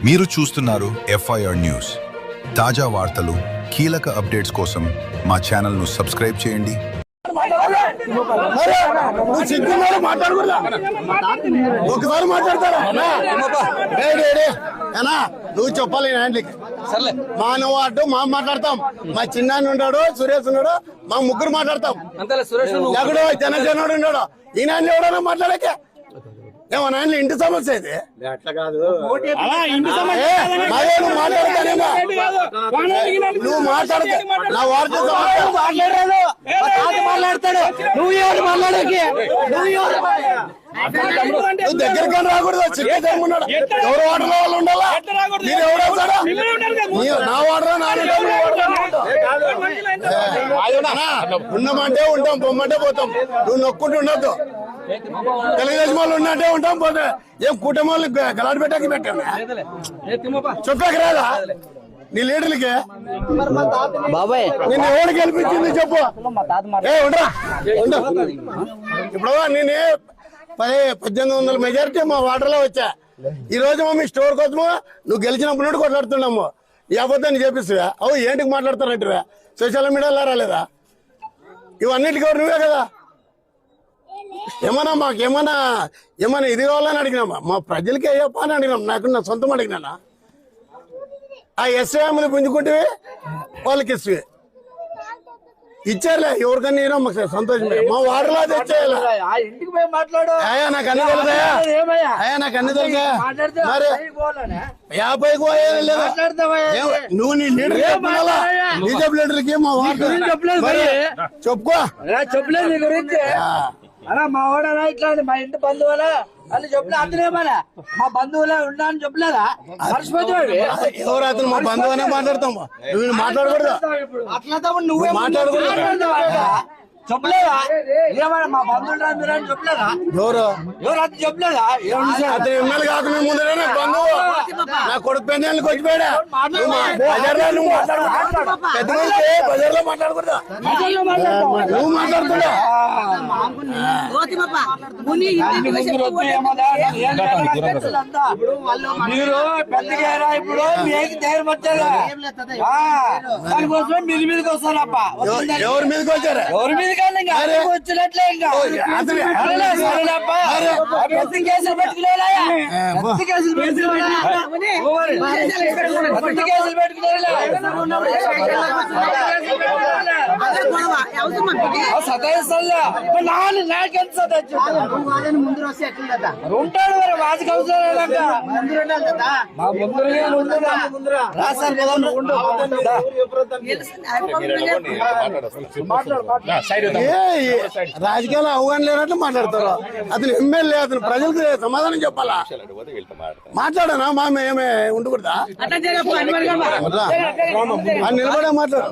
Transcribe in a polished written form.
మీరు చూస్తున్నారు FIR news. తాజా వార్తలు, కీలక అప్డేట్స్ కోసం మా ఛానల్ను సబ్స్క్రైబ్ చేయండి. ఒకసారి మాట్లాడతారా నువ్వు చెప్పాలి మా వాడు మా మాట్లాడతాం, మా చిన్నాన్ని ఉన్నాడు, సురేష్ ఉన్నాడు, మా ముగ్గురు మాట్లాడతాం. ఎక్కడో జనసేనుడు ఉన్నాడు, ఈయన ఎవడన్నా మాట్లాడకే ఏమన్నా ఇంటి సమస్య ఇది అట్లా కాదు. నువ్వు మాట్లాడతానేమో, నువ్వు మాట్లాడతా నా వార్త మాట్లాడతాడు, నువ్వు ఎవరు మాట్లాడకి, నువ్వు దగ్గరగా రాకూడదు. చిక్కున్నాడు ఎవరు వాటర్ వాళ్ళు ఉండాలా, మీరు ఎవరు వస్తాడా నా వాటర్ ఉండమంటే ఉంటాం, పొమ్మంటే పోతాం. నువ్వు నొక్కుంటూ ఉండద్దు. తెలుగుదేశం వాళ్ళు ఉన్నట్టే ఉంటాం, పోతే ఏం కూటమి వాళ్ళు గలాట్ పెట్టాకి పెట్టాను చెప్పాకి రాదా నీ లీడర్లకి బాబాయ్ నిన్ను ఎవరు గెలిపించింది చెప్పు. ఇప్పుడు నేను 1800 మెజారిటీ మా వాటర్లో వచ్చా. ఈ రోజు మీ స్టోర్ కోసము నువ్వు గెలిచినప్పుడు కొట్లాడుతున్నాము. ఈ అబద్ధాన్ని చేపిస్తువా? అవు ఏంటికి మాట్లాడుతారంటే సోషల్ మీడియాలో రాలేదా? ఇవన్నిటికీ ఎవరు నువ్వే కదా. ఏమన్నా మాకేమన్నా ఇది కావాలని అడిగినామా? మా ప్రజలకి అయ్యప్ప అని అడిగినాం. నాకు నా సొంతం అడిగినా ఆ ఎస్ఐఎంలు పుంజుకుంటే వాళ్ళకి ఇస్తే ఇచ్చారులే. ఎవరికన్నా మాకు సంతోషమే. మా వాడలో తెచ్చేయాలి. అయ్యా నాకు అన్ని తెలుసాయా, అయ్యా నాకు అన్ని తెలుసా. మరి 50కి పోయేది లేదా? నువ్వు నీ లీడర్ చెప్పాలా? బీజేపీ లీడర్కి మా వాడు చెప్పుకో చెప్పలేదు నీ గురించి. అలా మా వాడనా ఇట్లా మా ఇంటి బంధువులా అని చెప్పలే. అతనేమన్నా మా బంధువులే ఉన్నా అని చెప్పలేదా? ఎవరు అతను మా బంధువు అనే మాట్లాడతాం. నువ్వు మాట్లాడకూడదు. అట్లా నువ్వే మాట్లాడకూడదు. చెప్పలేదా? ఏమన్నా మా బంధువులు మీరు అని చెప్పలేదా? ఎవరు అతను చెప్పలేదా? అతను ఎమ్మెల్యే కాకుండా ముందరే నాకు బంధువు. నా కొడుకు పెళ్ళకి వచ్చిపోయాడా? బజార్లో మాట్లాడకూడదు. నువ్వు మాట్లాడుతున్నా మీరు పెద్దగా ఇప్పుడు మీకు ధైర్యం వచ్చారా? దానికోసమే మీరు మీదకి వస్తారప్ప. ఎవరి మీదకి వచ్చారా? ఎవరి మీద వచ్చినట్లే ఇంకా కేసులు పెట్టుకునేలా సతాయిస్తా. నాకెంత ఉంటాడు మరి వాటికి అవసరం. రాజకీయాలు అవగాహన లేనట్లు మాట్లాడతారు. అతను ఎమ్మెల్యే, అతను ప్రజలకు సమాధానం చెప్పాలా? మాట్లాడనా మా మేమే ఉండకూడదా? నిలబడే మాట్లాడు.